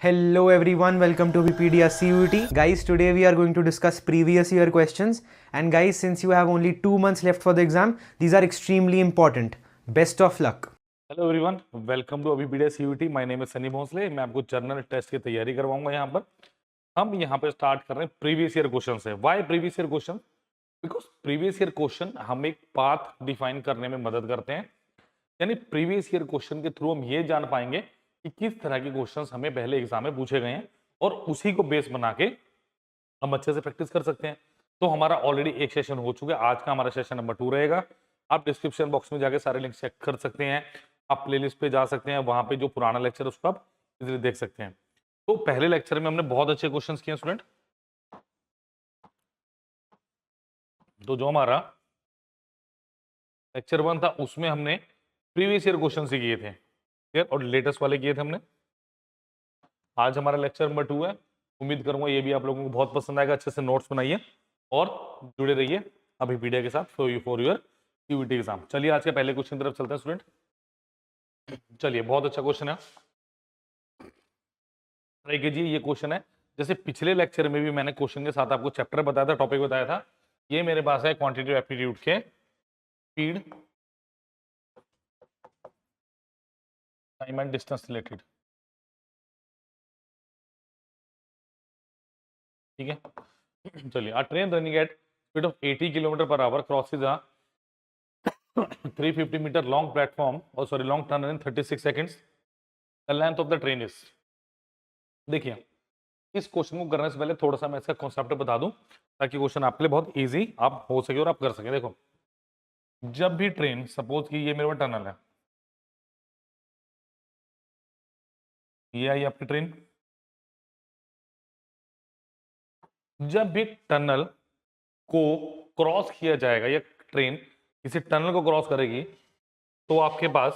Hello everyone, welcome to Wikipedia CUT. Guys, today we are going to discuss previous year questions. And guys, since you have only 2 months left for the exam, these are extremely important. Best of luck. Hello everyone, welcome to Abhipedia CUT. My name is Sunny Bhosle. मैं आपको journal test की तैयारी करवाऊंगा। हम यहाँ पे start कर रहे हैं प्रीवियस ईयर क्वेश्चन से। Why previous year question? Because previous year question हम एक पाथ डिफाइन करने में मदद करते हैं। यानी प्रीवियस ईयर क्वेश्चन के थ्रू हम ये जान पाएंगे कि किस तरह के क्वेश्चन हमें पहले एग्जाम में पूछे गए हैं और उसी को बेस बना के हम अच्छे से प्रैक्टिस कर सकते हैं। तो हमारा ऑलरेडी एक सेशन हो चुका है, आज का हमारा सेशन नंबर 2 रहेगा। आप डिस्क्रिप्शन बॉक्स में जाके सारे लिंक चेक कर सकते हैं, आप प्लेलिस्ट पे जा सकते हैं, वहां पे जो पुराना लेक्चर है उसको आप इजीली देख सकते हैं। तो पहले लेक्चर में हमने बहुत अच्छे क्वेश्चंस किए स्टूडेंट। तो जो हमारा लेक्चर 1 था उसमें हमने प्रीवियस ईयर क्वेश्चन ही किए थे, क्लियर, और लेटेस्ट वाले किए थे हमने। आज हमारा लेक्चर नंबर 2 है। उम्मीद करूंगा ये भी आप लोगों को बहुत पसंद आएगा। अच्छे से नोट्स बनाइए और जुड़े रहिए अभिपीडिया के साथ फॉर योर सीयूटी एग्जाम। चलिए आज के पहले क्वेश्चन की तरफ चलते हैं स्टूडेंट। चलिए, बहुत अच्छा क्वेश्चन है। ट्राई कीजिए। ये क्वेश्चन है, जैसे पिछले लेक्चर में भी मैंने क्वेश्चन के साथ आपको चैप्टर बताया था, टॉपिक बताया था। ये मेरे पास है क्वांटिटेटिव एप्टीट्यूड के speed, time and distance related. ठीक है, चलिए। A train running at speed of 80 kilometre per hour crosses a 350 metre long platform और sorry long tunnel in 36 seconds. The length of the train is. देखिए, इस question को करने से पहले थोड़ा सा मैं इसका कॉन्सेप्ट बता दूं ताकि क्वेश्चन आपके लिए बहुत इजी आप हो सके और आप कर सके। देखो, जब भी ट्रेन, सपोज कि ये मेरे पास टनल है, ये आई आपकी ट्रेन। जब भी टनल को क्रॉस किया जाएगा या ट्रेन किसी टनल को क्रॉस करेगी तो आपके पास,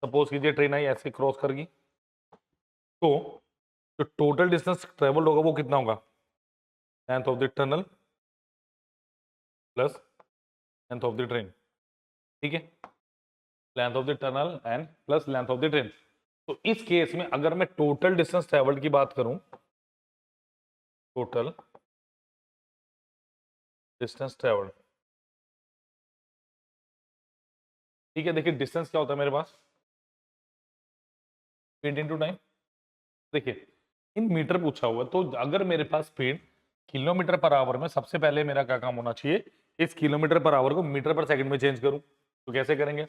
सपोज कीजिए ट्रेन आई ऐसे क्रॉस करेगी, तो जो टोटल डिस्टेंस ट्रेवल होगा वो कितना होगा? Length of the tunnel plus length of the train. ठीक है, length of the tunnel and plus length of the train. तो इस केस में अगर मैं टोटल डिस्टेंस ट्रेवल्ड की बात करूं, टोटल डिस्टेंस ट्रेवल्ड, ठीक है। देखिए, डिस्टेंस क्या होता है मेरे पास? Speed into time. देखिए, इन मीटर पूछा हुआ, तो अगर मेरे पास स्पीड किलोमीटर पर आवर में, सबसे पहले मेरा क्या काम होना चाहिए? इस किलोमीटर पर आवर को मीटर पर सेकंड में चेंज करूं। तो कैसे करेंगे?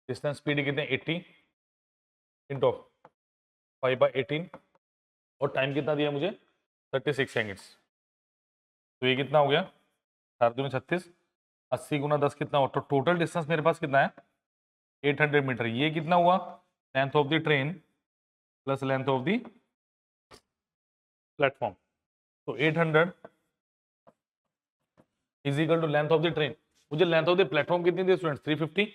डिस्टेंस स्पीड कितने? 80 इंटू 5/18 और टाइम कितना दिया मुझे? 36 सेकेंड्स। तो ये कितना हो गया? 4 दूनी 36, 80 गुना 10 कितना हो? तो टोटल डिस्टेंस मेरे पास कितना है? 800 मीटर। ये कितना हुआ? Length of the train plus length of the platform. तो 800 is equal to length of the train. मुझे लेंथ ऑफ द प्लेटफॉर्म कितनी दी students? 350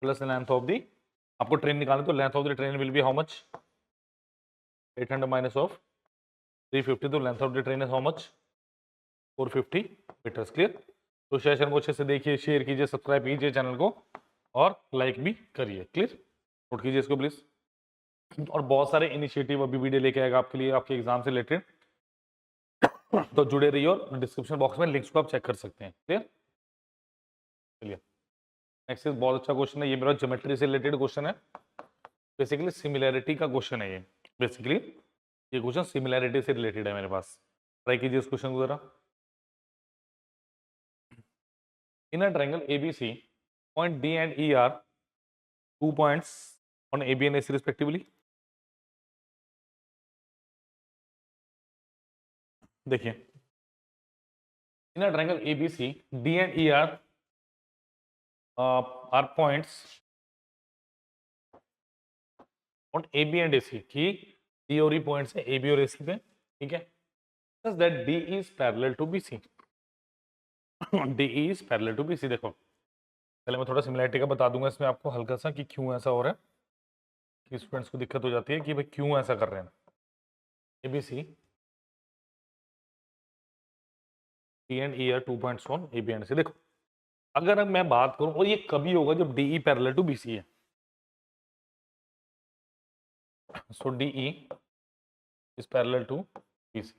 plus length of the, आपको ट्रेन निकालना, तो length of the train will be how much? 800 minus of 350, तो length of the train is how much? 450 metres. Clear? तो session को अच्छे से देखिए, शेयर कीजिए, सब्सक्राइब कीजिए चैनल को और लाइक भी करिए। क्लियर? नोट कीजिए इसको प्लीज। और बहुत सारे इनिशिएटिव अभी वीडियो लेके आएगा आपके लिए, आपके एग्जाम से रिलेटेड। तो जुड़े रहिए और डिस्क्रिप्शन बॉक्स में लिंक्स को आप चेक कर सकते हैं। क्लियर? चलिए, नेक्स्ट इज बहुत अच्छा क्वेश्चन है। ये मेरा ज्योमेट्री से रिलेटेड क्वेश्चन है। बेसिकली सिमिलैरिटी का क्वेश्चन है ये। बेसिकली ये क्वेश्चन सिमिलैरिटी से रिलेटेड है मेरे पास। ट्राई कीजिए इस क्वेश्चन को जरा। In a triangle ABC, point D and E are 2 points on AB and AC respectively. देखिए, in a triangle ABC, D and E are points on AB and AC, कि D और E points है AB और AC पे। ठीक है, such that D is parallel to BC. D is parallel to BC। देखो, पहले मैं थोड़ा सिमिलैरिटी का बता दूंगा इसमें आपको हल्का सा कि क्यों ऐसा हो रहा है, कि स्टूडेंट्स को दिक्कत हो जाती है कि भाई क्यों ऐसा कर रहे हैं। ABC, D and E are 2 points on AB and C। देखो, अगर मैं बात करूं, और ये कभी होगा जब DE पैरेलल टू BC है। So D E is parallel to B C.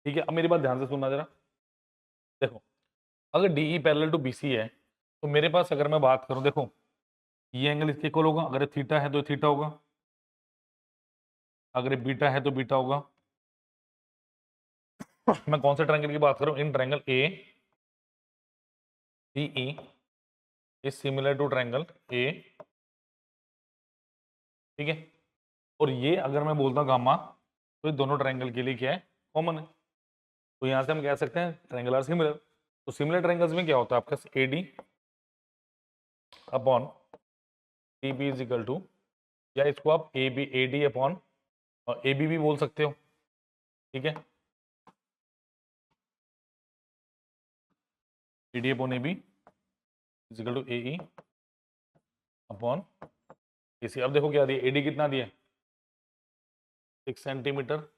ठीक है, अब मेरी बात ध्यान से सुनना जरा। देखो, अगर D E parallel to B C है तो मेरे पास अगर मैं बात करूं, देखो ये एंगल इसके इक्वल होगा, अगर थीटा है तो थीटा होगा, अगर बीटा है तो बीटा होगा। मैं कौन से ट्रायंगल की बात कर रहा हूँ? In triangle A D E is similar to triangle A, ठीक है। और ये अगर मैं बोलता हूँ गामा, तो ये दोनों ट्रायंगल के लिए क्या है? कॉमन है। तो यहाँ से हम कह सकते हैं ट्रायंगल आर सिमिलर। तो सिमिलर ट्रायंगल्स में क्या होता है आपका? A D upon D B is equal to, या इसको आप A B A D upon A B भी बोल सकते हो, ठीक है। A D upon A B is equal to A E upon A C. अब देखो क्या दिया, ए डी कितना दिया है? 6 सेंटीमीटर।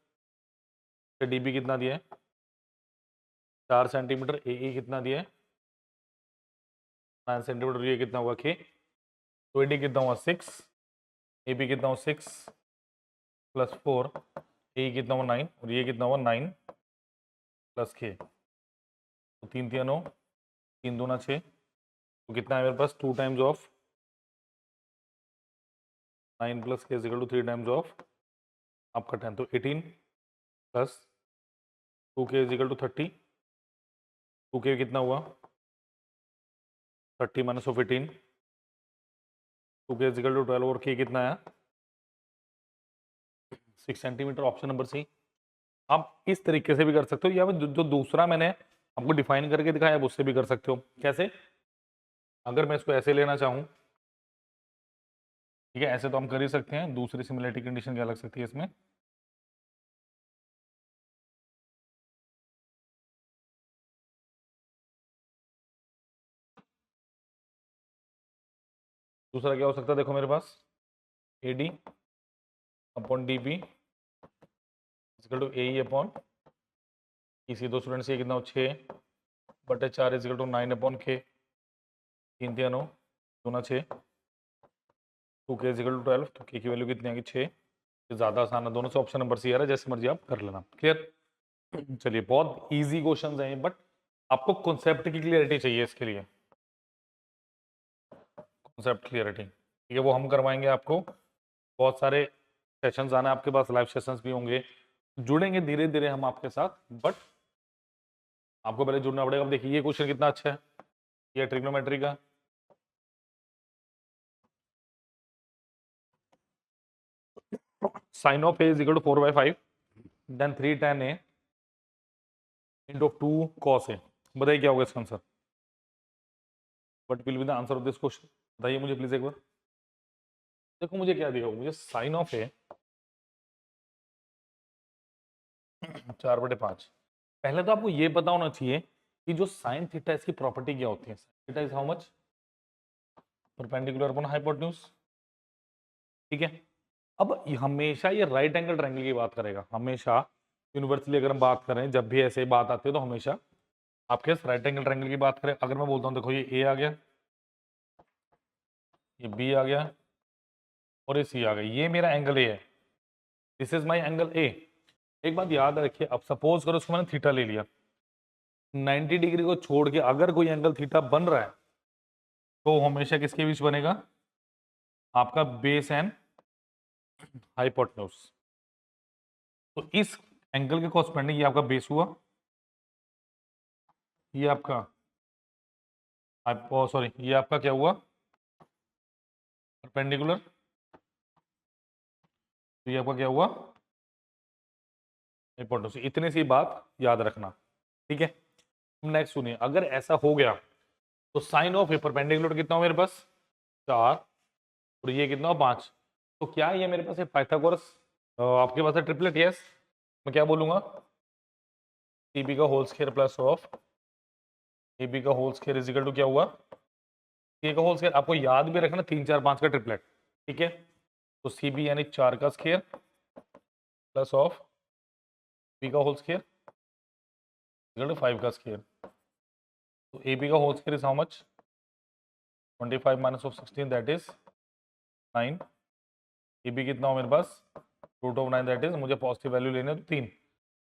डी बी कितना दिया है? 4 सेंटीमीटर। ए ई कितना दिया है? 9 सेंटीमीटर। ये कितना हुआ? के। तो ए डी कितना हुआ? 6। ए बी कितना हुआ? 6 प्लस 4। ए कितना हुआ? 9। और ये कितना हुआ? 9 प्लस के। तो 3 3 9, 3 दूना 6। तो कितना है मेरे पास? 2 times of 9 plus K is equal to 3 times of आपका 10। तो 18 प्लस 2 के इज इक्वल टू 30। 2 के कितना हुआ? 30 माइनस ऑफ 18। 2 के इज इक्वल टू 12। और के कितना आया? 6 सेंटीमीटर। ऑप्शन नंबर सी। आप इस तरीके से भी कर सकते हो, या जो दूसरा मैंने आपको डिफाइन करके दिखाया है उससे भी कर सकते हो। कैसे? अगर मैं इसको ऐसे लेना चाहूँ, ठीक है, ऐसे तो हम कर ही सकते हैं। दूसरी सिमिलरिटी कंडीशन क्या लग सकती है इसमें? दूसरा क्या हो सकता है? देखो मेरे पास A D upon D B equal to A अपॉन इसी दो स्टूडेंट्स ये कितना हो? 6 बटे 4 इक्वल टू 9 अपॉन के। 3 3 9 दूना 6। 2 के इक्वल टू 12। तो के की वैल्यू कितनी आएगी? 6। ये ज़्यादा आसान है, दोनों से ऑप्शन नंबर सी आ रहा है, जैसे मर्जी आप कर लेना। क्लियर? चलिए, बहुत इजी क्वेश्चंस हैं, बट आपको कॉन्सेप्ट की क्लियरिटी चाहिए इसके लिए। कॉन्सेप्ट क्लियरिटी, ठीक है, वो हम करवाएंगे आपको। बहुत सारे सेशंस आना है आपके पास, लाइव सेशंस भी होंगे, जुड़ेंगे धीरे धीरे हम आपके साथ, बट आपको पहले जुड़ना पड़ेगा। अब देखिए ये क्वेश्चन कितना अच्छा है, ये ट्रिग्नोमेट्री का। Sine of A is equal to 4/5 then 3 tan a into 2 cos a। बताइए क्या होगा इसका answer? What will be the answer of this question? बताइए मुझे प्लीज एक बार। देखो मुझे क्या दिया होगा, मुझे साइन ऑफ ए 4/5। पहले तो आपको ये पता होना चाहिए कि जो साइन थीटा इसकी प्रॉपर्टी क्या होती है। Theta is how much? Perpendicular upon hypotenuse, ठीक है। अब हमेशा ये राइट एंगल ट्रायंगल की बात करेगा, हमेशा यूनिवर्सली अगर हम बात करें, जब भी ऐसे बात आती है तो हमेशा आपके राइट एंगल ट्रायंगल की बात करें। अगर मैं बोलता हूँ देखो ये ए आ गया, ये बी आ गया और ये सी आ गया, ये मेरा एंगल ए है, this is my angle A. एक बात याद रखिए, अब सपोज करो उसको मैंने थीटा ले लिया, 90 डिग्री को छोड़ के अगर कोई एंगल थीटा बन रहा है तो हमेशा किसके बीच बनेगा? आपका बेस एंड हाइपोटेन्यूज। तो इस एंगल के कॉरेस्पॉन्डिंग ये आपका बेस हुआ, ये आपका सॉरी ये आपका क्या हुआ? परपेंडिकुलर। तो ये आपका क्या हुआ? हाइपोटेन्यूज। इतने सी बात याद रखना, ठीक है। नेक्स्ट सुनिए, अगर ऐसा हो गया तो साइन ऑफ ए परपेंडिकुलर कितना हो मेरे पास? 4 और ये कितना हो? 5। तो क्या ये मेरे पास है पाइथागोरस आपके पास है ट्रिपलेट? यस। मैं क्या बोलूंगा? ए बी का whole square plus of A B का whole square is equal to क्या हुआ? सी का होल स्क्वायर। आपको याद भी रखना 3 4 5 का ट्रिपलेट, ठीक है। तो सी बी यानी 4 का स्क्वायर प्लस ऑफ बी का होल स्क्वायर इक्वल टू 5 का स्क्वायर। तो ए बी का whole square is how much? 25 minus of 16 that is 9। ये भी कितना हो मेरे पास रूट ऑफ 9, दैट इज मुझे पॉजिटिव वैल्यू लेने हैं तो 3।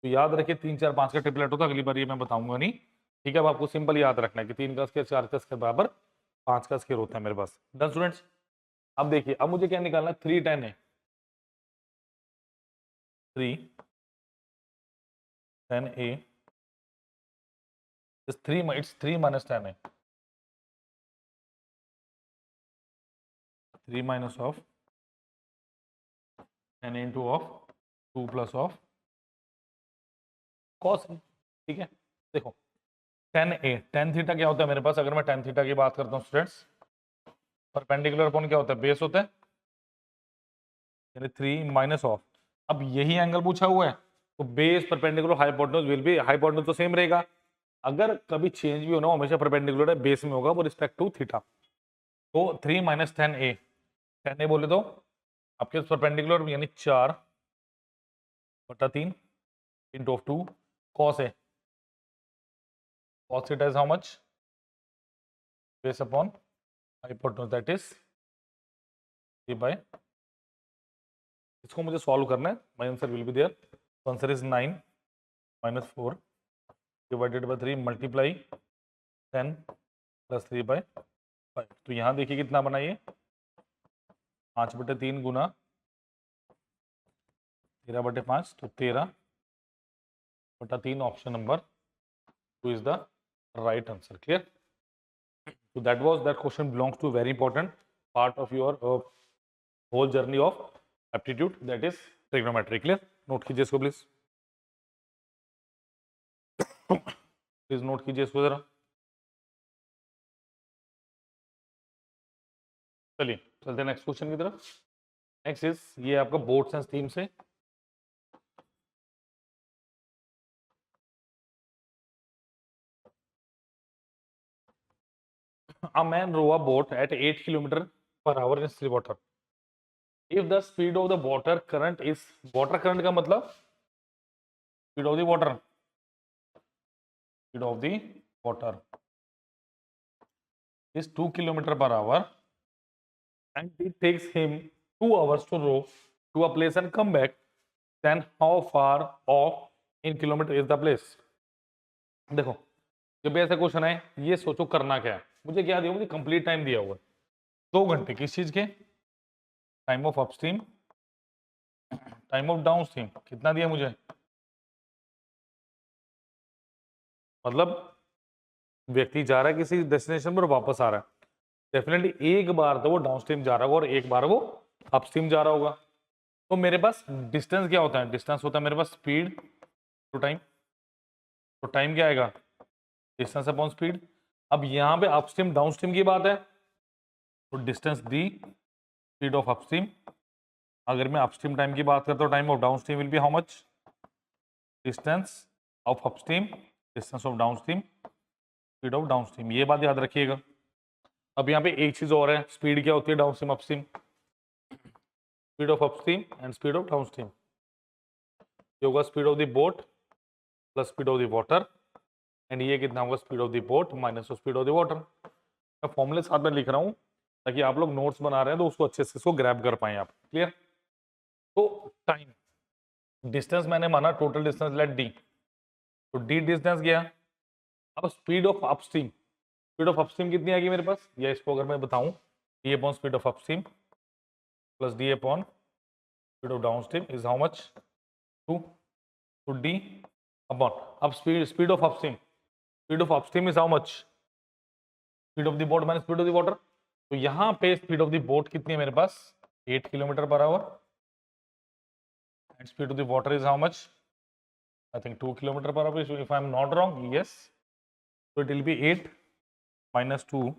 तो याद रखिए 3 4 5 का ट्रिपलेट होता है, अगली बार ये मैं बताऊंगा नहीं, ठीक है। अब आपको सिंपल याद रखना है कि 3 का स्क्वायर 4 का स्क्वायर बराबर 5 का स्क्वायर होता है मेरे पास। Done students. अब देखिए अब मुझे क्या निकालना है, 3 10 है, 3 10a इस 3 इट्स 3 minus 10 है, 3 minus of 10 into of 2 plus of cos है, ठीक है। देखो 10a tan थीटा क्या होता है मेरे पास, अगर मैं tan थीटा की बात करता हूँ स्टूडेंट्स, परपेंडिकुलर अपॉन क्या होता है, बेस होता है, यानी 3 माइनस ऑफ, अब यही एंगल पूछा हुआ है तो base perpendicular hypotenuse will be, hypotenuse तो सेम रहेगा, अगर कभी चेंज भी होना हमेशा परपेंडिकुलर है बेस में होगा वो रिस्पेक्ट टू थीटा। तो 3 माइनस 10a, 10a बोले तो आपके परपेंडिकुलर यानी 4/3 इंटू ऑफ 2 कॉस है, cos theta is how much, base upon hypotenuse, that is 3 by, इसको मुझे सॉल्व करना है, my answer will be there, answer is 9 minus 4 divided by 3 multiply 10 plus 3 by 5। तो यहाँ देखिए कितना बना ये 5/3 गुना 13/5, तो 13/3 option number 2 is the right answer. Clear. So that question belongs to very important part of your whole journey of aptitude, that is trigonometry। Clear? Note कीजिए इसको please, please note कीजिए इसको जरा। चलिए चलते हैं नेक्स्ट क्वेश्चन की तरफ। नेक्स्ट इज ये आपका बोर्ड साइंस थीम से, a man row a boat at 8 km/h in still water if the speed of the water current is, water current का मतलब speed of the water, speed of the water is 2 km/h and it takes him 2 hours to row to a place and come back, then how far off in kilometer is the place। देखो जब ऐसा question है ये सोचो करना क्या है, मुझे क्या दिया, मुझे कंप्लीट टाइम दिया हुआ है 2 घंटे, किस चीज के, time of upstream, time of downstream कितना दिया मुझे, मतलब व्यक्ति जा रहा है किसी डेस्टिनेशन पर वापस आ रहा है, डेफिनेटली एक बार तो वो डाउनस्ट्रीम जा रहा होगा और एक बार वो अपस्ट्रीम जा रहा होगा। तो मेरे पास डिस्टेंस क्या होता है, डिस्टेंस होता है मेरे पास स्पीड टू टाइम, तो टाइम क्या आएगा डिस्टेंस अपॉन स्पीड। अब यहाँ पे अपस्ट्रीम डाउनस्ट्रीम की बात है तो distance the speed of upstream, अगर मैं अपस्ट्रीम टाइम की बात करता हूँ time of downstream will be how much, distance of upstream distance of downstream speed of downstream, ये बात याद रखिएगा। अब यहाँ पे एक चीज और है, स्पीड क्या होती है downstream upstream, speed of upstream and speed of downstream, ये होगा speed of the boat plus speed of the water, and ये कितना होगा speed of the boat minus speed of the water. मैं फॉर्मूले साथ में लिख रहा हूँ ताकि आप लोग नोट्स बना रहे हैं तो उसको अच्छे से इसको ग्रैब कर पाए आप। क्लियर। तो टाइम, डिस्टेंस मैंने माना टोटल डिस्टेंस लेट डी, तो डी डिस्टेंस गया। अब speed of upstream, speed of upstream कितनी आएगी मेरे पास, या इसको अगर मैं बताऊं D upon speed of upstream plus D upon speed of downstream is how much 2, तो डी अपॉन, अब speed of upstream, speed of upstream is how much, speed of the boat minus speed of the water. तो यहाँ पे speed of the boat कितनी है मेरे पास 8 km/h and speed of the water is how much, I think 2 km/h if I am not wrong, yes, so it will be 8 minus 2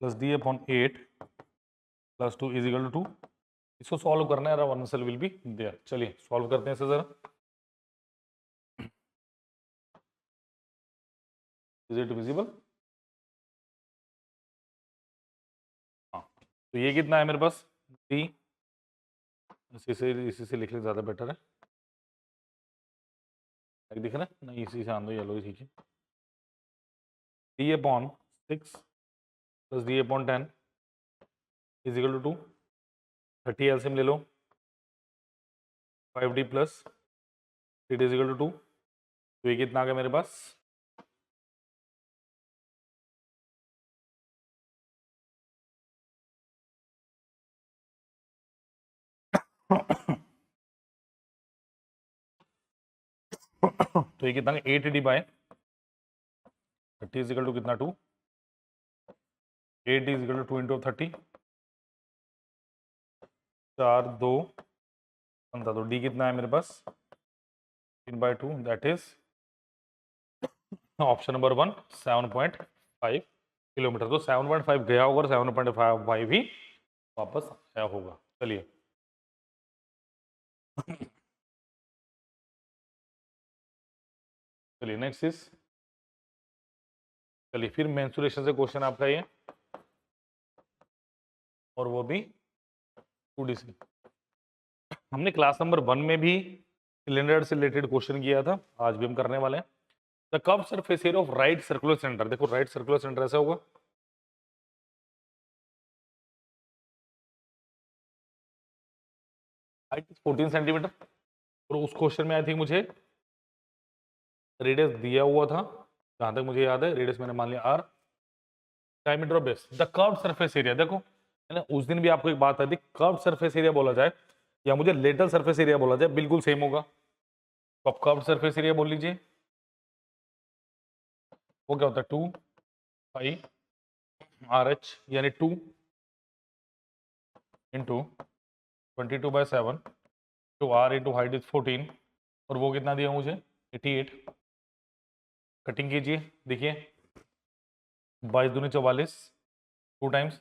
plus d upon 8 plus 2 is equal to 2। इसको solve करना है, answer will be there. चलिए solve करते हैं इसे जरा, is it visible, हाँ। तो ये कितना है मेरे पास d, इसी से लिख ले ज़्यादा बेटर है, दिख रहा है नहीं, इसी से आंदो येलो ही ठीक है, d upon 6 plus d upon 10 is equal to 2, 30 LCM ले लो, 5d plus 3d is equal to 2, तो ये कितना आ गया मेरे पास? तो ये कितना 8d बाय 30 इजिकल टू कितना 2, 8d इजिकल टू 2 इंटू 30, 4 2 15, तो d कितना है मेरे पास 3/2, that is option number 1 7.5 kilometre. तो 7.5 गया होगा और 7.5 ही वापस आया होगा। चलिए चलिए नेक्स्ट इज, चलिए फिर मेंसुरेशन से क्वेश्चन आपका ये, और वो भी 2D से। हमने क्लास नंबर 1 में भी सिलेंडर से रिलेटेड क्वेश्चन किया था, आज भी हम करने वाले हैं। The curve surface area of right circular cylinder, देखो राइट सर्कुलर सिलेंडर ऐसा होगा, हाइट 14 सेंटीमीटर, और उस क्वेश्चन में आई थिंक मुझे रेडियस दिया हुआ था, जहां तक मुझे याद है रेडियस मैंने मान लिया r, diameter of base. The curve surface area, देखो मैंने उस दिन भी आपको एक बात आई थी, कर्व सरफेस एरिया बोला जाए या मुझे लेटरल सरफेस एरिया बोला जाए बिल्कुल सेम होगा। तो आप कर्व सरफेस एरिया बोल लीजिए, वो क्या होता है 2 पाई RH, यानी 2 into 22/7 two r into height is 14, और वो कितना दिया मुझे 88। कटिंग कीजिए, देखिए 22 दूनी 44, 2 टाइम्स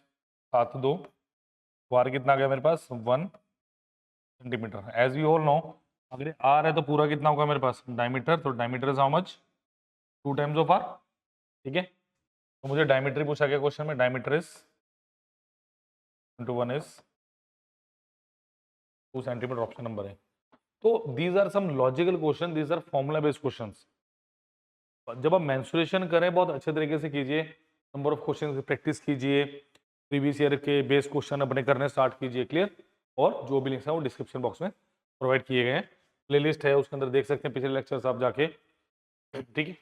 7 2, वार कितना आ गया मेरे पास 1 centimetre. As you all know अगर आर है तो पूरा कितना होगा मेरे पास डायमीटर, तो diameter is how much 2 times of R, ठीक है। तो मुझे डायमीटर पूछा गया क्वेश्चन में, diameter is into 1 is 2 centimetre, option number है। तो these are some logical question, these are formula based questions. जब आप मेंसुरेशन करें बहुत अच्छे तरीके से कीजिए, नंबर ऑफ क्वेश्चन की प्रैक्टिस कीजिए, प्रीवियस ईयर के बेस क्वेश्चन अपने करने स्टार्ट कीजिए, क्लियर। और जो भी लिंक्स है वो डिस्क्रिप्शन बॉक्स में प्रोवाइड किए गए हैं, प्लेलिस्ट है उसके अंदर देख सकते हैं पिछले लेक्चर्स आप जाके, ठीक है।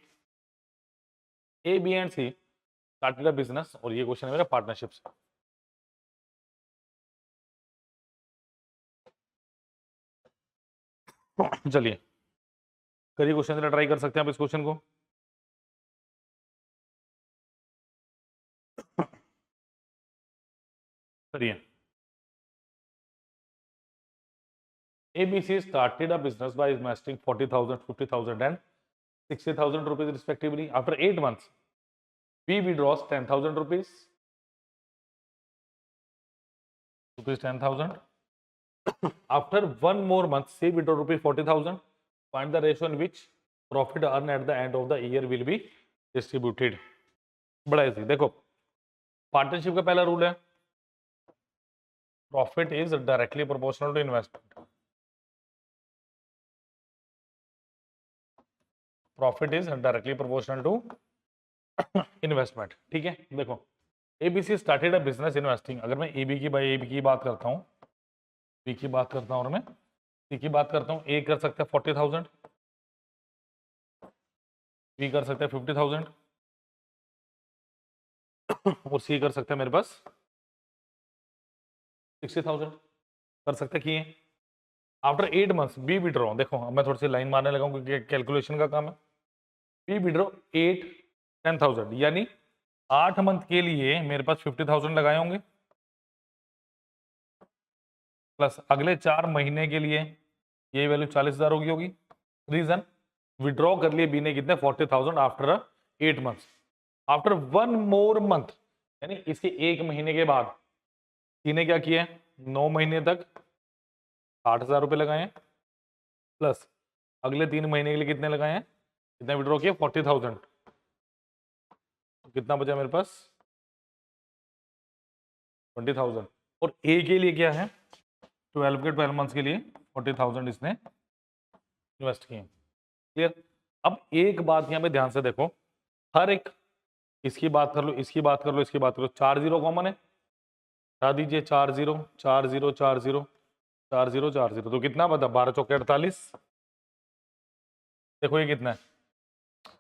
A B and C started a business, और ये क्वेश्चन है मेरा पार्टनरशिप से। चलिए करिए क्वेश्चन, ट्राई कर सकते हैं आप इस क्वेश्चन को। करिए। ABC started a business by investing 40,000, 50,000 and 60,000 rupees respectively. After 8 months, B withdraws 10,000 rupees, 10,000. After 1 more month, C withdraw rupees 40,000. Find the ratio in which profit earned at the end of the year will be distributed. बड़ा easy, देखो partnership का पहला rule है profit is directly proportional to investment. Profit is directly proportional to investment, ठीक है। देखो ABC started a business investing, अगर मैं एबी की बात करता हूँ, बी की बात करता हूँ और मैं सी की बात करता हूँ, ए कर सकता है 40,000, बी कर सकता है 50,000 और सी कर सकता है मेरे पास 60,000 कर सकते किए। आफ्टर 8 मंथ्स बी विड्रॉ, देखो अब मैं थोड़ी सी लाइन मारने लगा क्योंकि कैलकुलेशन का काम है। बी विड्रॉ 8 10,000, यानी 8 मंथ के लिए मेरे पास 50,000 लगाए होंगे, प्लस अगले 4 महीने के लिए ये वैल्यू 40,000 होगी। रीजन विड्रॉ कर लिए बी ने कितने 40,000 आफ्टर 8 मंथ्स। आफ्टर 1 मोर मंथ, यानी इसके 1 महीने के बाद सी ने क्या किया है 9 महीने तक 60,000 रुपए लगाए हैं, प्लस अगले 3 महीने के लिए कितने लगाए हैं, कितना विड्रॉ किया 40,000, तो कितना बचा मेरे पास 20,000। और ए के लिए क्या है 12 के 12 मंथ्स के लिए 40,000 इसने इन्वेस्ट किए, क्लियर। अब एक बात यहाँ पे ध्यान से देखो, हर एक इसकी बात कर लो, इसकी बात कर लो, इसकी बात कर लो, 4 जीरो कॉमन है, हटा दीजिए 4 0 4 0 4 0 4 0 4 0, तो कितना बता, 12 चौके 48। देखो ये कितना है,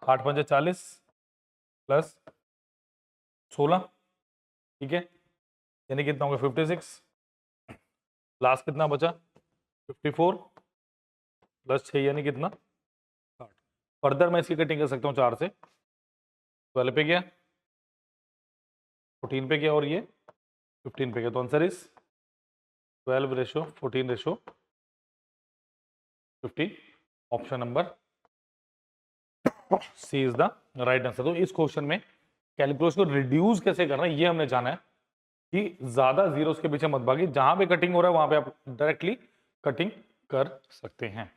8 पंजे 40 प्लस 16, ठीक है, यानी कितना होगा 56। लास्ट कितना बचा 54 प्लस 6 यानी कितना 60। फर्दर मैं इसकी कटिंग कर सकता हूँ 4 से, 12 पे गया, 14 पे गया और ये 15 पे गया, तो answer is 12:14:15, option number C is the right answer. तो इस क्वेश्चन में कैलकुलस को रिड्यूस कैसे करना है ये हमने जाना है, कि ज्यादा जीरोस के पीछे मत भागिए, जहां पे कटिंग हो रहा है वहां पे आप डायरेक्टली कटिंग कर सकते हैं।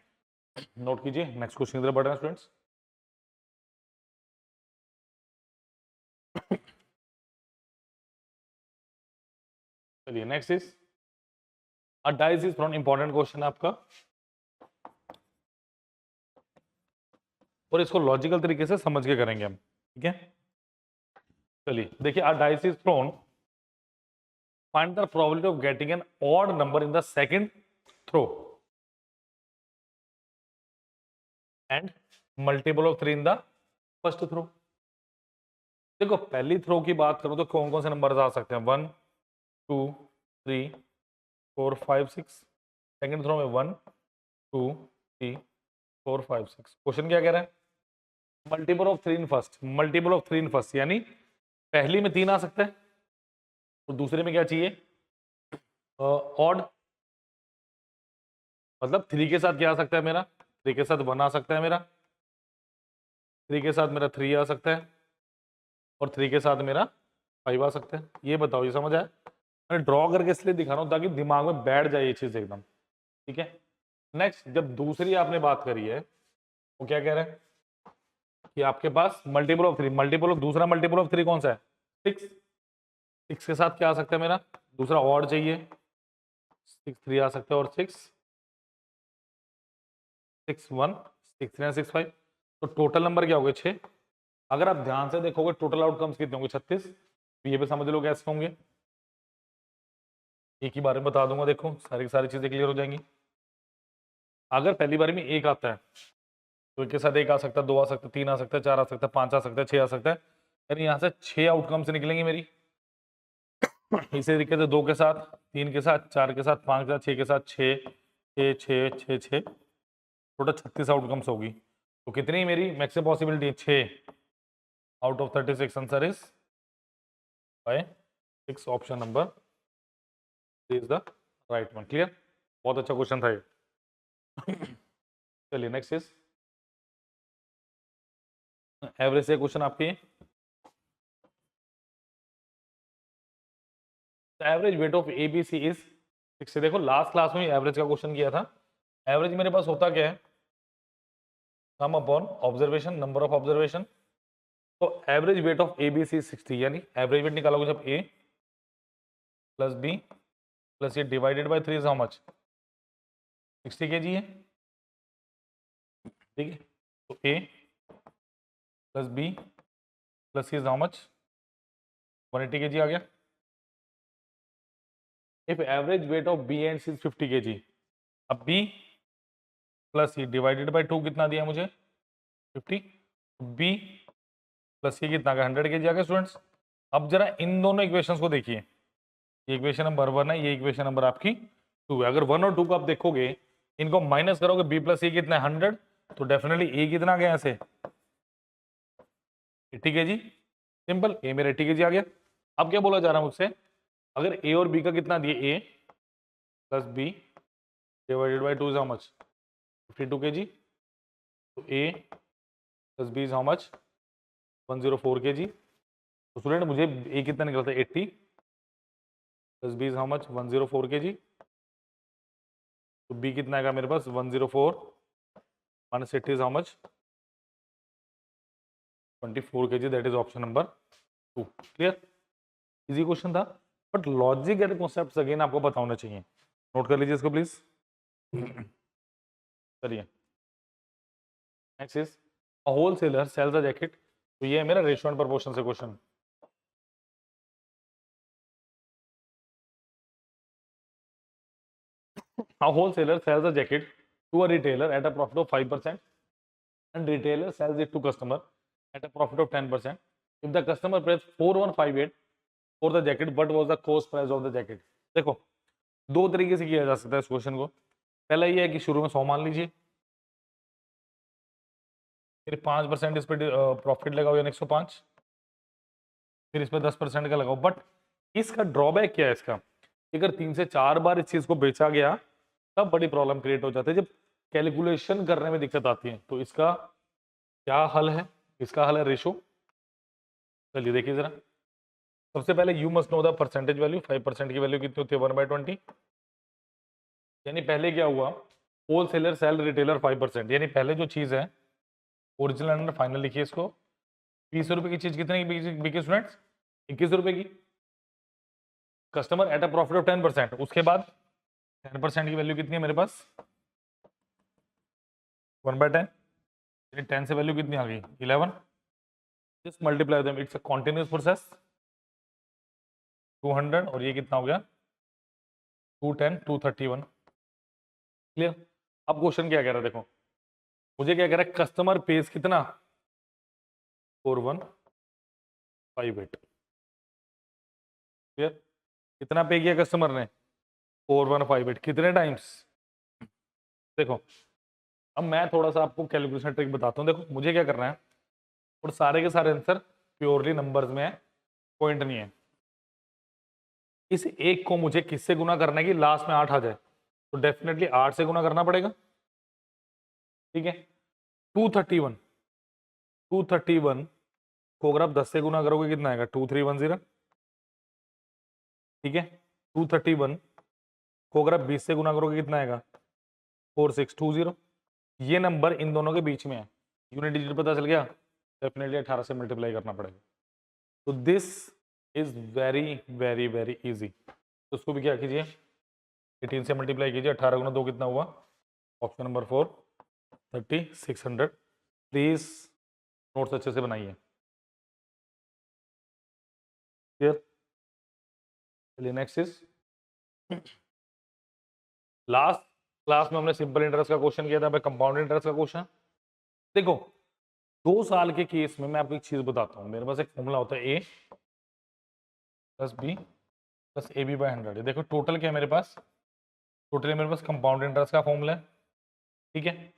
नोट कीजिए, नेक्स्ट क्वेश्चन की तरफ बढ़ रहे हैं स्टूडेंट्स। चलिए next is a dice is from, important question है आपका, और इसको लॉजिकल तरीके से समझ के करेंगे हम, ठीक है। चलिए देखिए, a dice is thrown, find the probability of getting an odd number in the second throw and multiple of 3 in the first throw. देखो पहली थ्रो की बात करूं तो कौन कौन से नंबर आ सकते हैं, 1 2 3 4 5 6। सेकंड थ्रो में 1 2 3 4 5 6। क्वेश्चन क्या कह रहा है, multiple of 3 in first, multiple of 3 in first, यानी पहली में 3 आ सकता है, तो दूसरे में क्या चाहिए ऑड, मतलब 3 के साथ क्या आ सकता है मेरा, 3 के साथ 1 आ सकता है मेरा, 3 के साथ मेरा 3 आ सकता है, और 3 के साथ मेरा 5 आ सकता है। ये बताओ, ये समझ आया? मैं ड्रॉ करके इसलिए दिखा रहा हूँ ताकि दिमाग में बैठ जाए ये चीज एकदम, ठीक है। नेक्स्ट, जब दूसरी आपने बात करी है, वो क्या कह रहे हैं कि आपके पास मल्टीपल ऑफ 3, मल्टीपल ऑफ, दूसरा मल्टीपल ऑफ 3 कौन सा है 6। 6 के साथ क्या आ सकता है मेरा, दूसरा ऑड चाहिए, 6 3 आ सकता है, और 6 6 1 6 3 6 5, तो टोटल नंबर क्या हो गए 6। अगर आप ध्यान से देखोगे टोटल आउटकम्स कितने होंगे 36। ये भी समझ लो कैसे होंगे, एक ही बारे में बता दूंगा, देखो सारी की सारी चीजें क्लियर हो जाएंगी। अगर पहली बार में एक आता है तो एक के साथ एक आ सकता है, 2 आ सकता है, 3 आ सकता है, 4 आ सकता है, 5 आ सकता है, 6 आ सकता है, यानी यहाँ से 6 आउटकम्स निकलेंगी मेरी। इसी तरीके से 2 के साथ, 3 के साथ, 4 के साथ, 5 के साथ, 6 के साथ, 6 6 6 6 6, टोटल 36 आउटकम्स होगी। तो कितनी मेरी मैक्सिमम पॉसिबिलिटी है 6 out of 36, answer is by 6, option number is the right one. Clear, बहुत अच्छा क्वेश्चन था ये। चलिए नेक्स्ट इज एवरेज से क्वेश्चन आपके, average weight of ABC is 6। देखो लास्ट क्लास में एवरेज का क्वेश्चन किया था। एवरेज मेरे पास होता क्या है, सम upon observation, number of observation. तो एवरेज वेट ऑफ एबीसी 60, यानी एवरेज वेट निकालोगे जब ए प्लस बी प्लस ये divided by 3 is how much 60 kg है, ठीक है। तो A plus B plus is how much 180 kg आ गया। If average weight of B and C is 50 kg, अब बी प्लस ये डिवाइडेड बाय 2 कितना दिया मुझे 50, बी प्लस ये कितना आ गया 100 kg आ गया स्टूडेंट्स। अब जरा इन दोनों इक्वेशंस को देखिए, ये इक्वेशन नंबर 1 है, ये इक्वेशन नंबर आपकी 2 है। अगर 1 और 2 को आप देखोगे, इनको माइनस करोगे, बी प्लस ए कितना है 100, तो डेफिनेटली ए कितना आ गया ऐसे 80 kg, सिंपल, ए मेरा 80 kg आ गया। अब क्या बोला जा रहा है मुझसे, अगर ए और बी का कितना दिए, A plus B divided by 2 is how much 52 kg, तो A plus B is how much 104 kg। तो स्टूडेंट मुझे ए कितना निकला था 80 plus B is how much 104 kg, तो बी कितना आएगा मेरे पास 104 minus 80 is how much 24 kg, that is option number 2। Clear, easy question था, but logic and concepts again आपको पता होना चाहिए। नोट कर लीजिए इसको प्लीज। चलिए next is a wholesaler sells a jacket, तो ये है मेरा रेशियो एंड प्रोपोर्शन से question. A wholesaler sells a jacket to a retailer at a profit of 5% and retailer sells it to customer at a profit of 10%. If the customer pays 4158 for the jacket, what was the cost price of the jacket? देखो दो तरीके से किया जा सकता है इस question को। पहला ये है कि शुरू में 100 मान लीजिए, फिर 5% इस पे प्रॉफिट लगाओ यानी 105, फिर इस पे 10% का लगाओ। बट इसका ड्रॉबैक क्या है इसका, अगर 3 से 4 बार इस चीज को बेचा गया तब बड़ी प्रॉब्लम क्रिएट हो जाती है, जब कैलकुलेशन करने में दिक्कत आती है। तो इसका क्या हल है? इसका हल है रेशो। चलिए देखिए जरा, सबसे पहले you must know the percentage value. 5% की वैल्यू कितनी होती है? 1/20। यानी पहले क्या हुआ, होलसेलर सेल रिटेलर 5%, यानी पहले जो चीज है ओरिजिनल एंड फाइनल लिखिए इसको। 20 रुपए की चीज कितने की बिकी स्टूडेंट्स? 21 रुपए की। Customer at a profit of 10%, उसके बाद 10% की वैल्यू कितनी है मेरे पास? 1/10। 10 से वैल्यू कितनी आ गई? 11। Just multiply them, it's a continuous process. 200 और ये कितना हो गया? 210, 231। क्लियर? अब क्वेश्चन क्या कह रहा है देखो, मुझे क्या कह रहा है, कस्टमर पेज कितना? 4158। क्लियर? कितना पे किया कस्टमर ने? 4158। कितने टाइम्स? देखो अब मैं थोड़ा सा आपको कैलकुलेशन ट्रिक बताता हूँ। देखो मुझे क्या करना है, और सारे के सारे आंसर प्योरली नंबर्स में है, पॉइंट नहीं है। इस एक को मुझे किससे गुना करना है कि लास्ट में 8 आ जाए? तो डेफिनेटली 8 से गुना करना पड़ेगा। ठीक है, 231 को अगर आप 10 से गुना करोगे कितना आएगा? 2310। ठीक है, 231 को अगर आप 20 से गुना करोगे कितना आएगा? 4620। ये नंबर इन दोनों के बीच में है, यूनिट डिजिट पता चल गया, डेफिनेटली 18 से मल्टीप्लाई करना पड़ेगा। तो this is very very very easy. तो उसको भी क्या कीजिए, 18 से मल्टीप्लाई कीजिए। 18 गुना 2 कितना हुआ? Option number 4, 3600। प्लीज नोट्स अच्छे से बनाइए। क्लियर? चलिए नेक्स्ट इज, लास्ट क्लास में हमने सिंपल इंटरेस्ट का क्वेश्चन किया था, कंपाउंड इंटरेस्ट का क्वेश्चन। देखो 2 साल के केस में मैं आपको एक चीज बताता हूँ, मेरे पास एक फॉर्मूला होता है A plus B plus A B by 100। देखो टोटल क्या है मेरे पास? टोटल मेरे पास कंपाउंड इंटरेस्ट का फॉर्मूला है। ठीक है,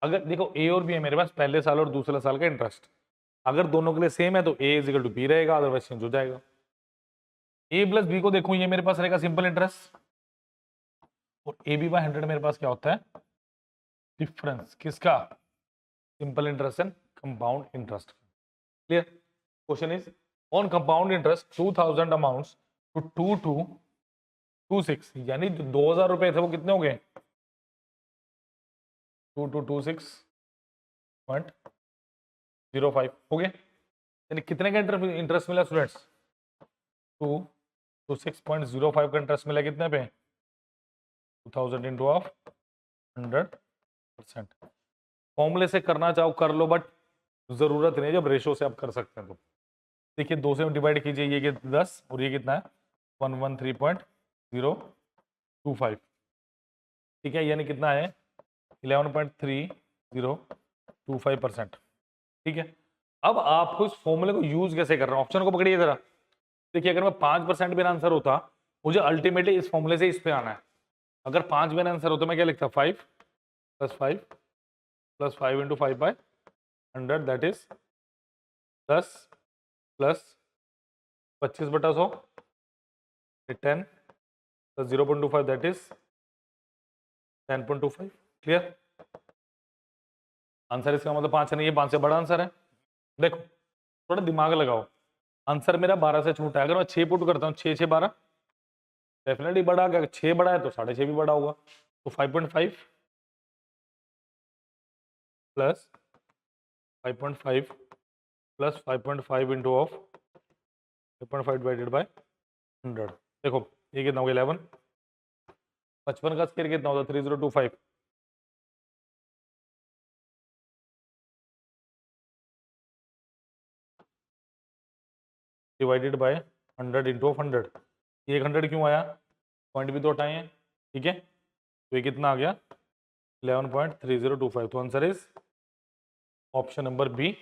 अगर देखो ए और बी है मेरे पास, पहले साल और दूसरे साल का इंटरेस्ट, अगर दोनों के लिए सेम है तो ए इज इक्वल टू बी रहेगा, अदरवाइज चेंज हो जाएगा। ए प्लस बी को देखो, ये मेरे पास रहेगा सिंपल इंटरेस्ट, और ए बी बाई 100 मेरे पास क्या होता है? डिफरेंस किसका? Simple interest and compound interest. Clear? Question is on compound interest 2000 amounts to 2226, यानी जो 2000 रुपए थे वो कितने हो गए? 2226.05 हो गए। यानी कितने का इंटरेस्ट मिला स्टूडेंट्स? 226.05 का इंटरेस्ट मिला। कितने पे? 2000 इंटू ऑफ 100%। फॉर्मूले से करना चाहो कर लो, बट जरूरत नहीं, जब रेशो से आप कर सकते हैं तो देखिए 2 से डिवाइड कीजिए, ये 10 और ये कितना है? 113.025। ठीक है, यानी कितना है? 11.3025%। ठीक है, अब आपको इस फॉर्मूले को यूज कैसे करना है, ऑप्शन को पकड़िए जरा। देखिए अगर मैं 5% मेरा आंसर होता, मुझे अल्टीमेटली इस फॉर्मूले से इस पे आना है। अगर 5 मेरा आंसर होता, मैं क्या लिखता? 5 plus 5 into 5 by 100, that is 10 plus 25/100, 10 plus 0.25, that is 10.25। Clear? Answer इसका मतलब 5 नहीं, ये 5 से बड़ा आंसर है। देखो थोड़ा दिमाग लगाओ, आंसर मेरा 12 से छोटा है, अगर मैं 6 पुट करता हूँ, 6 6 12, डेफिनेटली बड़ा। अगर 6 बड़ा है तो 6.5 भी बड़ा होगा। तो 5.5 plus 5.5 plus 5.5 into of 5.5 divided by 100। देखो ये कितना हो गया? 11। 55 का स्क्वायर कितना होता? 3025। Divided by 100 into of 100। ये 100 क्यों आया? पॉइंट भी तो हटाए हैं। ठीक है, तो ये कितना आ गया 11.3025। तो answer is option number B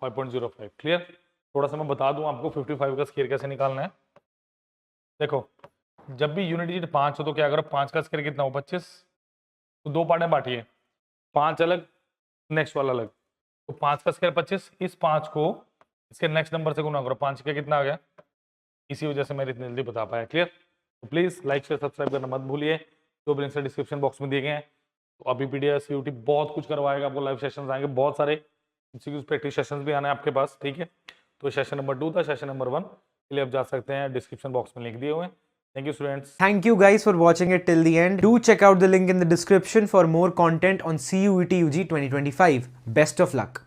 5.05। Clear. थोड़ा सा मैं बता दूं आपको 55 का स्क्वायर कैसे निकालना है। देखो जब भी यूनिट डिजिट 5 हो तो क्या करो, 5 का स्क्वायर कितना हो 25। तो दो पार्ट में बांटिए, 5 अलग नेक्स्ट वाला अलग। तो 5 का स्क्वायर 25, इस 5 को इसके नेक्स्ट नंबर से गुना करो, 5 का कितना आ गया। इसी वजह से मैं इतनी जल्दी बता पाया। क्लियर। तो प्लीज लाइक शेयर सब्सक्राइब करना मत भूलिए। जो लिंक डिस्क्रिप्शन बॉक्स में दिए गए हैं। तो अभी पीडीएस सीयूटी बहुत कुछ करवाएगा आपको, लाइव सेशंस आएंगे बहुत सारे, प्रैक्टिस सेशंस भी आना है आपके पास। ठीक है। तो सेशन नंबर 2 था, सेशन नंबर 1 के लिए आप जा सकते हैं, डिस्क्रिप्शन बॉक्स में लिंक दिए हुए हैं। Thank you students. Thank you guys for watching it till the end. Do check out the link in the description for more content on CUET UG 2025. Best of luck.